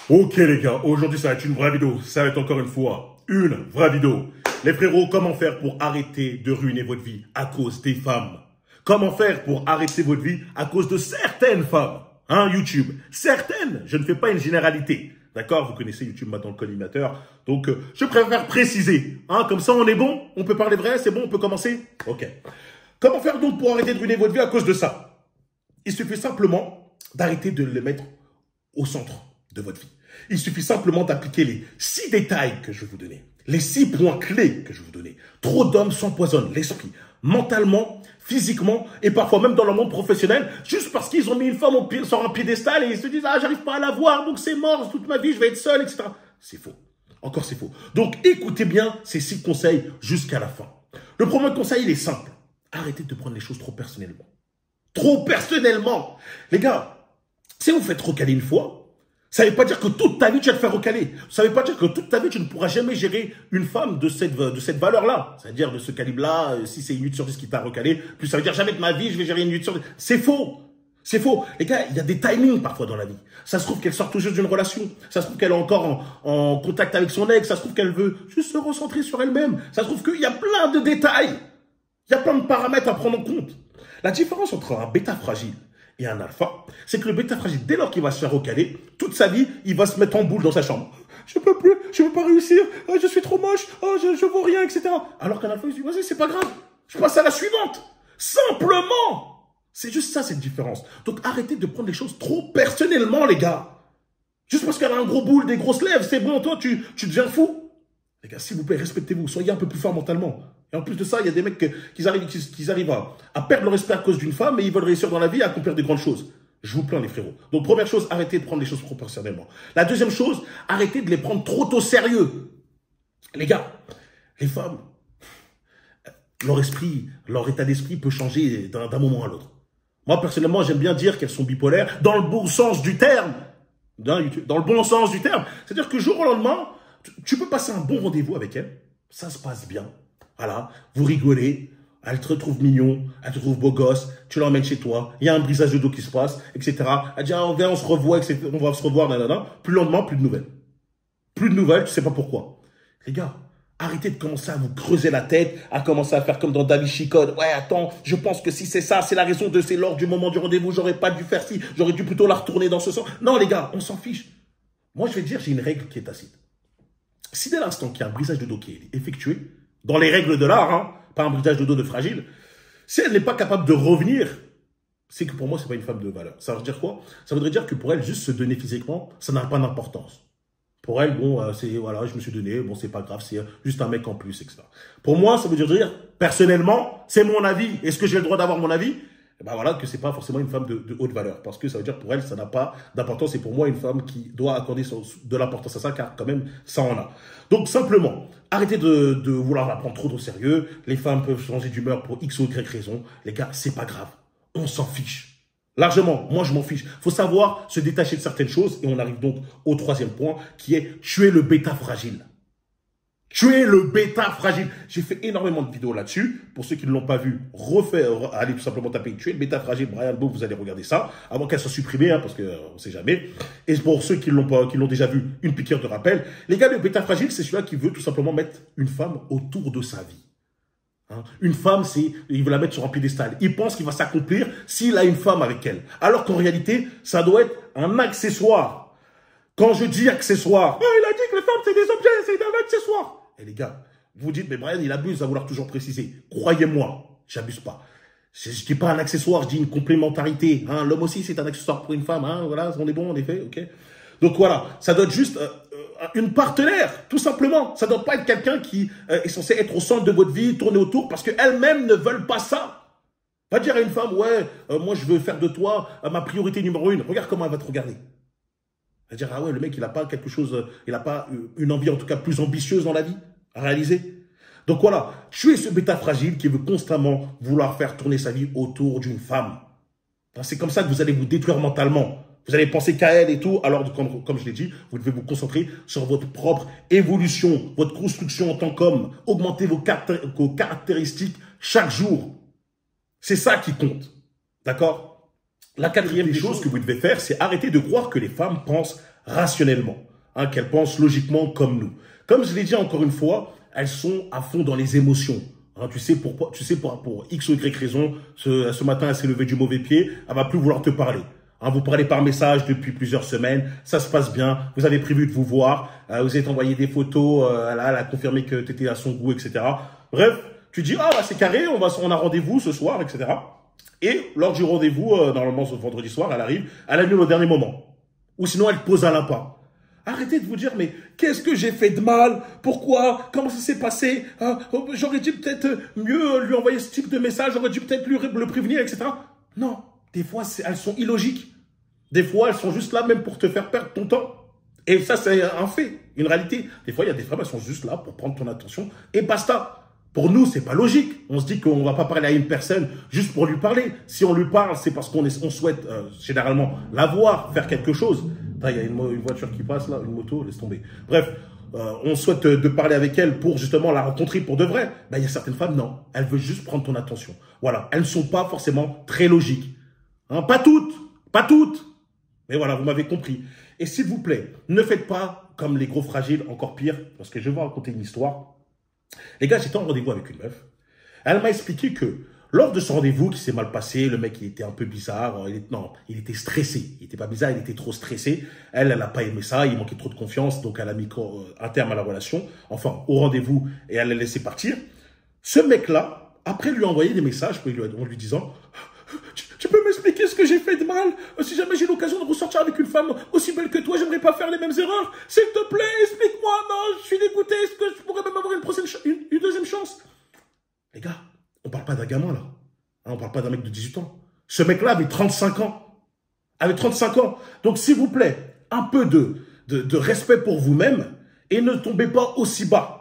Ok les gars, aujourd'hui ça va être une vraie vidéo, ça va être encore une fois une vraie vidéo. Les frérots, comment faire pour arrêter de ruiner votre vie à cause des femmes? Comment faire pour arrêter votre vie à cause de certaines femmes? Hein, YouTube, certaines, je ne fais pas une généralité. D'accord, vous connaissez YouTube maintenant, le collimateur. Donc, je préfère préciser. Hein, comme ça, on est bon, on peut parler vrai, c'est bon, on peut commencer? Ok. Comment faire donc pour arrêter de ruiner votre vie à cause de ça? Il suffit simplement d'arrêter de les mettre au centre de votre vie. Il suffit simplement d'appliquer les 6 détails que je vais vous donner, les 6 points clés que je vais vous donner. Trop d'hommes s'empoisonnent l'esprit, mentalement, physiquement et parfois même dans le monde professionnel, juste parce qu'ils ont mis une femme sur un piédestal et ils se disent « Ah, j'arrive pas à la voir, donc c'est mort, toute ma vie, je vais être seul, etc. » C'est faux. Encore c'est faux. Donc écoutez bien ces 6 conseils jusqu'à la fin. Le premier conseil, il est simple. Arrêtez de prendre les choses trop personnellement. Trop personnellement. Les gars, si vous faites recaler une fois, ça ne veut pas dire que toute ta vie, tu vas te faire recaler. Ça ne veut pas dire que toute ta vie, tu ne pourras jamais gérer une femme de cette valeur-là. C'est-à-dire de ce calibre-là, si c'est une 8 sur 10 qui t'a recalé, plus ça veut dire jamais de ma vie, je vais gérer une 8 sur 10. C'est faux. C'est faux. Les gars, il y a des timings parfois dans la vie. Ça se trouve qu'elle sort tout juste d'une relation. Ça se trouve qu'elle est encore en contact avec son ex. Ça se trouve qu'elle veut juste se recentrer sur elle-même. Ça se trouve qu'il y a plein de détails. Il y a plein de paramètres à prendre en compte. La différence entre un bêta fragile et un alpha, c'est que le bêta fragile, dès lors qu'il va se faire recaler, toute sa vie, il va se mettre en boule dans sa chambre. Je peux plus, je ne veux pas réussir, oh, je suis trop moche, oh, je vaux rien, etc. Alors qu'un alpha, il se dit, vas-y, c'est pas grave, je passe à la suivante. Simplement. C'est juste ça, cette différence. Donc arrêtez de prendre les choses trop personnellement, les gars. Juste parce qu'elle a un gros boule, des grosses lèvres, c'est bon, toi, tu deviens fou. Les gars, s'il vous plaît, respectez-vous, soyez un peu plus fort mentalement. Et en plus de ça, il y a des mecs qui arrivent à perdre le respect à cause d'une femme et ils veulent réussir dans la vie et accomplir des grandes choses. Je vous plains, les frérots. Donc, première chose, arrêtez de prendre les choses trop personnellement. La deuxième chose, arrêtez de les prendre trop au sérieux. Les gars, les femmes, leur esprit, leur état d'esprit peut changer d'un moment à l'autre. Moi, personnellement, j'aime bien dire qu'elles sont bipolaires dans le bon sens du terme. Dans le bon sens du terme. C'est-à-dire que jour au lendemain, tu peux passer un bon rendez-vous avec elles. Ça se passe bien. Voilà, vous rigolez, elle te trouve mignon, elle te trouve beau gosse, tu l'emmènes chez toi, il y a un brisage de dos qui se passe, etc. Elle dit, ah, viens, on se revoit, etc. On va se revoir, nanana. Plus le lendemain, plus de nouvelles. Plus de nouvelles, tu sais pas pourquoi. Les gars, arrêtez de commencer à vous creuser la tête, à commencer à faire comme dans Da Vinci Code. Ouais, attends, je pense que si c'est ça, c'est la raison de c'est lors du moment du rendez-vous, j'aurais pas dû faire ci, j'aurais dû plutôt la retourner dans ce sens. Non, les gars, on s'en fiche. Moi, je vais te dire, j'ai une règle qui est tacite. Si dès l'instant qu'il y a un brisage de dos qui est effectué, dans les règles de l'art, hein, pas un brisage de dos de fragile, si elle n'est pas capable de revenir, c'est que pour moi, c'est pas une femme de valeur. Ça veut dire quoi? Ça voudrait dire que pour elle, juste se donner physiquement, ça n'a pas d'importance. Pour elle, bon, c'est, voilà, je me suis donné, bon, c'est pas grave, c'est juste un mec en plus, etc. Pour moi, ça veut dire, personnellement, c'est mon avis. Est-ce que j'ai le droit d'avoir mon avis? Ben voilà, que c'est pas forcément une femme de haute valeur. Parce que ça veut dire pour elle, ça n'a pas d'importance. Et pour moi, une femme qui doit accorder de l'importance à ça, car quand même, ça en a. Donc, simplement, arrêtez de vouloir la prendre trop au sérieux. Les femmes peuvent changer d'humeur pour X ou Y raison. Les gars, c'est pas grave. On s'en fiche. Largement, moi je m'en fiche. Faut savoir se détacher de certaines choses. Et on arrive donc au troisième point, qui est tuer le bêta fragile. Tuer le bêta fragile. J'ai fait énormément de vidéos là-dessus. Pour ceux qui ne l'ont pas vu, allez tout simplement taper tuer le bêta fragile. Brian Bowe, vous allez regarder ça. Avant qu'elle soit supprimée, hein, parce qu'on ne sait jamais. Et pour ceux qui l'ont déjà vu, une piqûre de rappel. Les gars, le bêta fragile, c'est celui-là qui veut tout simplement mettre une femme autour de sa vie. Hein? Une femme, il veut la mettre sur un piédestal. Il pense qu'il va s'accomplir s'il a une femme avec elle. Alors qu'en réalité, ça doit être un accessoire. Quand je dis accessoire, oh, il a dit que les femmes, c'est des objets, c'est un accessoire. Et les gars, vous dites, mais Brian, il abuse à vouloir toujours préciser. Croyez-moi, j'abuse pas. Je ne dis pas un accessoire, je dis une complémentarité. Hein, l'homme aussi, c'est un accessoire pour une femme. Hein, voilà, on est bon, en effet, ok. Donc voilà, ça doit être juste une partenaire, tout simplement. Ça ne doit pas être quelqu'un qui est censé être au centre de votre vie, tourner autour, parce qu'elles-mêmes ne veulent pas ça. Va dire à une femme, ouais, moi je veux faire de toi ma priorité numéro 1. Regarde comment elle va te regarder. Elle va dire, ah ouais, le mec, il n'a pas quelque chose, il n'a pas une envie, en tout cas, plus ambitieuse dans la vie à réaliser. Donc voilà, tuer ce bêta fragile qui veut constamment vouloir faire tourner sa vie autour d'une femme. C'est comme ça que vous allez vous détruire mentalement. Vous allez penser qu'à elle et tout, alors comme je l'ai dit, vous devez vous concentrer sur votre propre évolution, votre construction en tant qu'homme. Augmentez vos caractéristiques chaque jour. C'est ça qui compte. D'accord? La quatrième des choses que vous devez faire, c'est arrêter de croire que les femmes pensent rationnellement, hein, qu'elles pensent logiquement comme nous. Comme je l'ai dit encore une fois, elles sont à fond dans les émotions. Hein, tu sais pour X ou Y raison, ce matin, elle s'est levée du mauvais pied, elle va plus vouloir te parler. Hein, vous parlez par message depuis plusieurs semaines, ça se passe bien, vous avez prévu de vous voir, vous avez envoyé des photos, elle a confirmé que tu étais à son goût, etc. Bref, tu dis, ah bah c'est carré, on a rendez-vous ce soir, etc. Et lors du rendez-vous, normalement ce vendredi soir, elle arrive, elle annule au dernier moment. Ou sinon, elle pose un lapin. Arrêtez de vous dire, mais qu'est-ce que j'ai fait de mal? Pourquoi? Comment ça s'est passé? J'aurais dû peut-être mieux lui envoyer ce type de message, j'aurais dû peut-être le prévenir, etc. Non, des fois, elles sont illogiques. Des fois, elles sont juste là même pour te faire perdre ton temps. Et ça, c'est un fait, une réalité. Des fois, il y a des femmes, elles sont juste là pour prendre ton attention et basta. Pour nous, c'est pas logique. On se dit qu'on va pas parler à une personne juste pour lui parler. Si on lui parle, c'est parce qu'on souhaite généralement la voir, faire quelque chose. Il y a une voiture qui passe là, une moto, laisse tomber. Bref, on souhaite de parler avec elle pour justement la rencontrer pour de vrai. Ben, il y a certaines femmes, non. Elles veulent juste prendre ton attention. Voilà, elles ne sont pas forcément très logiques. Hein, pas toutes, pas toutes. Mais voilà, vous m'avez compris. Et s'il vous plaît, ne faites pas comme les gros fragiles, encore pire, parce que je vais vous raconter une histoire. Les gars, j'étais en rendez-vous avec une meuf. Elle m'a expliqué que lors de ce rendez-vous qui s'est mal passé, le mec il était un peu bizarre. Il était stressé. Il était pas bizarre, il était trop stressé. Elle n'a pas aimé ça, il manquait trop de confiance, donc elle a mis un terme à la relation, enfin au rendez-vous, et elle l'a laissé partir. Ce mec-là, après lui envoyer des messages en lui disant tu peux m'expliquer ce que j'ai fait de mal? Si jamais j'ai l'occasion de ressortir avec une femme aussi belle que toi, j'aimerais pas faire les mêmes erreurs. S'il te plaît, explique-moi. Non, je suis dégoûté. Est-ce que je pourrais même avoir une deuxième chance? Les gars, on parle pas d'un gamin là. Hein, on parle pas d'un mec de 18 ans. Ce mec-là avait 35 ans. Avait 35 ans. Donc s'il vous plaît, un peu de respect pour vous-même et ne tombez pas aussi bas.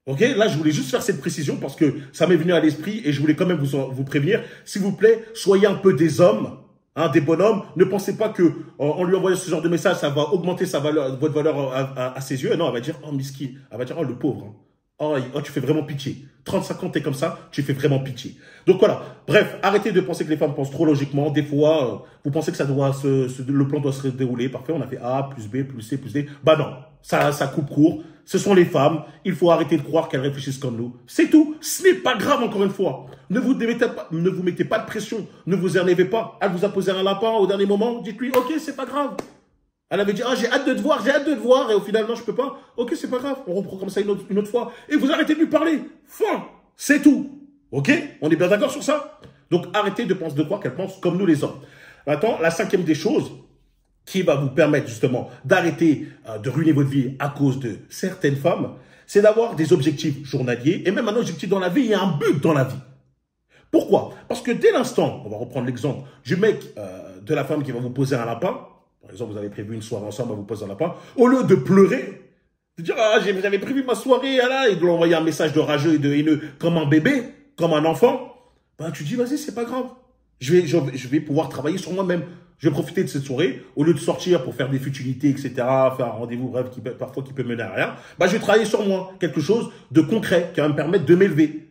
Ok, là, je voulais juste faire cette précision parce que ça m'est venu à l'esprit et je voulais quand même vous prévenir. S'il vous plaît, soyez un peu des hommes, hein, des bonhommes. Ne pensez pas que en lui envoyant ce genre de message, ça va augmenter votre valeur à ses yeux. Non, elle va dire, oh, miski. Elle va dire, oh, le pauvre. Hein. Oh, tu fais vraiment pitié. 35 ans, t'es comme ça, tu fais vraiment pitié. Donc voilà. Bref, arrêtez de penser que les femmes pensent trop logiquement. Des fois, vous pensez que le plan doit se dérouler. Parfait, on a fait A plus B plus C plus D. Bah non, ça coupe court. Ce sont les femmes. Il faut arrêter de croire qu'elles réfléchissent comme nous. C'est tout. Ce n'est pas grave, encore une fois. Ne vous mettez pas de pression. Ne vous énervez pas. Elle vous a posé un lapin au dernier moment. Dites-lui, ok, c'est pas grave. Elle avait dit, ah, j'ai hâte de te voir, j'ai hâte de te voir. Et au final, non, je peux pas. Ok, c'est pas grave. On reprend comme ça une autre fois. Et vous arrêtez de lui parler. Fin. C'est tout. Ok? On est bien d'accord sur ça? Donc, arrêtez de croire qu'elle pense comme nous les hommes. Maintenant, la cinquième des choses qui va vous permettre justement d'arrêter de ruiner votre vie à cause de certaines femmes, c'est d'avoir des objectifs journaliers et même un objectif dans la vie et un but dans la vie. Pourquoi? Parce que dès l'instant, on va reprendre l'exemple du mec, de la femme qui va vous poser un lapin, par exemple, vous avez prévu une soirée ensemble, elle vous pose un lapin, au lieu de pleurer, de dire, ah, j'avais prévu ma soirée, là, et de lui envoyer un message de rageux et de haineux comme un bébé, comme un enfant, ben, tu dis, vas-y, c'est pas grave. Je vais pouvoir travailler sur moi-même. Je vais profiter de cette soirée, au lieu de sortir pour faire des futilités, etc., faire un rendez-vous bref parfois qui peut mener à rien, bah, je vais travailler sur moi. Quelque chose de concret qui va me permettre de m'élever.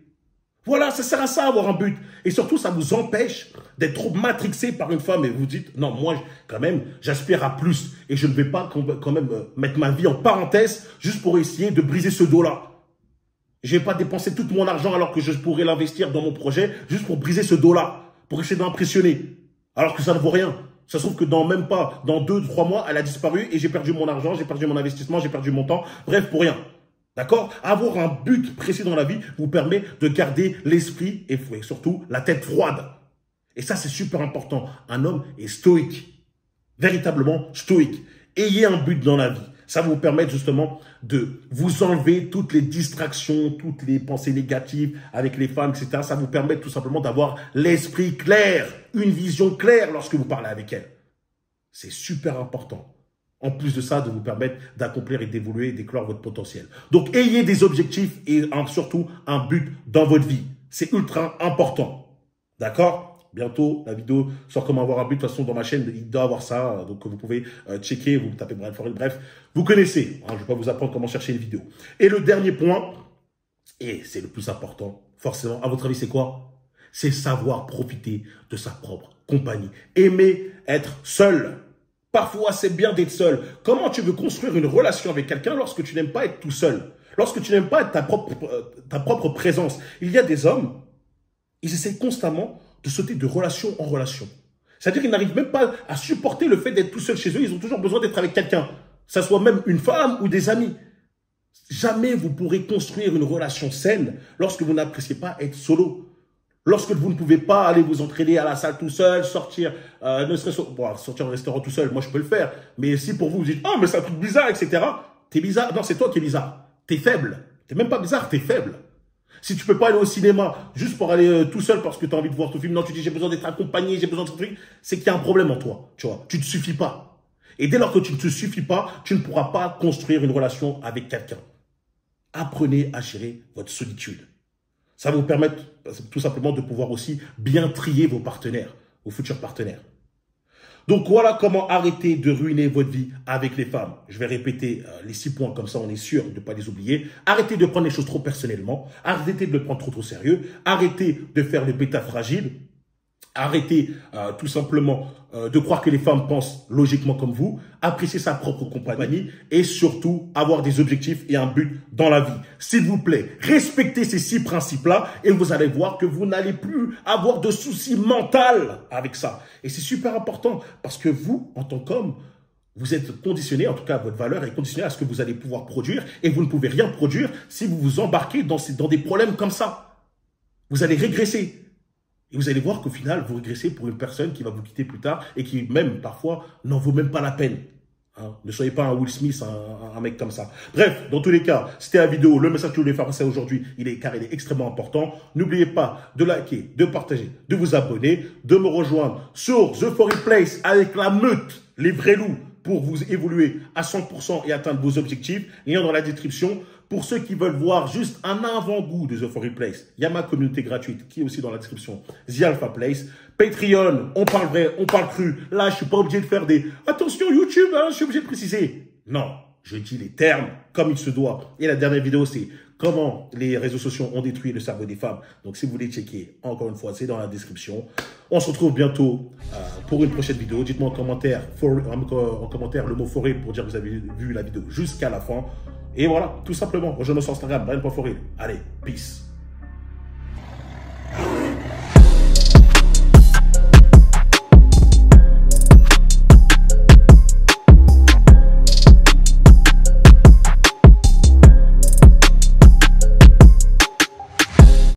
Voilà, ça sert à ça, avoir un but. Et surtout, ça vous empêche d'être trop matrixé par une femme et vous dites, non, moi, quand même, j'aspire à plus. Et je ne vais pas quand même mettre ma vie en parenthèse juste pour essayer de briser ce dos-là. Je ne vais pas dépenser tout mon argent alors que je pourrais l'investir dans mon projet juste pour briser ce dos-là, pour essayer d'impressionner. Alors que ça ne vaut rien. Ça se trouve que dans 2-3 mois, elle a disparu et j'ai perdu mon argent, j'ai perdu mon investissement, j'ai perdu mon temps. Bref, pour rien. D'accord? Avoir un but précis dans la vie vous permet de garder l'esprit et surtout la tête froide. Et ça, c'est super important. Un homme est stoïque. Véritablement stoïque. Ayez un but dans la vie. Ça va vous permettre justement de vous enlever toutes les distractions, toutes les pensées négatives avec les femmes, etc. Ça vous permet tout simplement d'avoir l'esprit clair, une vision claire lorsque vous parlez avec elles. C'est super important. En plus de ça, de vous permettre d'accomplir et d'évoluer et d'éclore votre potentiel. Donc, ayez des objectifs et surtout un but dans votre vie. C'est ultra important. D'accord? Bientôt, la vidéo sur comment avoir un but. De toute façon, dans ma chaîne, il doit avoir ça. Donc, vous pouvez checker, vous tapez Brian Forel. Bref, vous connaissez. Hein, je ne vais pas vous apprendre comment chercher une vidéo. Et le dernier point, et c'est le plus important, forcément, à votre avis, c'est quoi? C'est savoir profiter de sa propre compagnie. Aimer être seul. Parfois, c'est bien d'être seul. Comment tu veux construire une relation avec quelqu'un lorsque tu n'aimes pas être tout seul? Lorsque tu n'aimes pas être ta propre présence? Il y a des hommes, ils essaient constamment de sauter de relation en relation. C'est-à-dire qu'ils n'arrivent même pas à supporter le fait d'être tout seul chez eux. Ils ont toujours besoin d'être avec quelqu'un. Que ça soit même une femme ou des amis. Jamais vous pourrez construire une relation saine lorsque vous n'appréciez pas être solo. Lorsque vous ne pouvez pas aller vous entraîner à la salle tout seul, sortir, ne serait-ce bon, sortir au restaurant tout seul, moi je peux le faire. Mais si pour vous, vous dites, oh mais c'est un truc bizarre, etc. T'es bizarre. Non, c'est toi qui es bizarre. T'es faible. T'es même pas bizarre, t'es faible. Si tu peux pas aller au cinéma juste pour aller tout seul parce que tu as envie de voir ton film, non, tu dis j'ai besoin d'être accompagné, j'ai besoin de ce truc, c'est qu'il y a un problème en toi, tu vois. Tu ne te suffis pas. Et dès lors que tu ne te suffis pas, tu ne pourras pas construire une relation avec quelqu'un. Apprenez à gérer votre solitude. Ça va vous permettre tout simplement de pouvoir aussi bien trier vos partenaires, vos futurs partenaires. Donc voilà comment arrêter de ruiner votre vie avec les femmes. Je vais répéter les 6 points, comme ça on est sûr de ne pas les oublier. Arrêtez de prendre les choses trop personnellement. Arrêtez de le prendre trop au sérieux. Arrêtez de faire le bêta fragile. Arrêtez tout simplement de croire que les femmes pensent logiquement comme vous. Appréciez sa propre compagnie et surtout avoir des objectifs et un but dans la vie. S'il vous plaît, respectez ces 6 principes-là et vous allez voir que vous n'allez plus avoir de soucis mentaux avec ça. Et c'est super important parce que vous, en tant qu'homme, vous êtes conditionné, en tout cas votre valeur est conditionnée à ce que vous allez pouvoir produire et vous ne pouvez rien produire si vous vous embarquez dans des problèmes comme ça. Vous allez régresser. Et vous allez voir qu'au final, vous régressez pour une personne qui va vous quitter plus tard et qui, même, parfois, n'en vaut même pas la peine. Hein? Ne soyez pas un Will Smith, un mec comme ça. Bref, dans tous les cas, c'était la vidéo. Le message que je voulais faire passer aujourd'hui, car il est extrêmement important. N'oubliez pas de liker, de partager, de vous abonner, de me rejoindre sur The Foreign Place avec la meute, les vrais loups, pour vous évoluer à 100% et atteindre vos objectifs. Lien dans la description. Pour ceux qui veulent voir juste un avant-goût de The Foreign Place, il y a ma communauté gratuite qui est aussi dans la description, The Alpha Place. Patreon, on parle vrai, on parle cru. Là, je suis pas obligé de faire des « Attention YouTube, hein, je suis obligé de préciser ». Non, je dis les termes comme il se doit. Et la dernière vidéo, c'est comment les réseaux sociaux ont détruit le cerveau des femmes. Donc, si vous voulez checker, encore une fois, c'est dans la description. On se retrouve bientôt pour une prochaine vidéo. Dites-moi en commentaire le mot forêt pour dire que vous avez vu la vidéo jusqu'à la fin. Et voilà, tout simplement. Rejoignez-moi sur Instagram, Brian.Forêt. Allez, peace.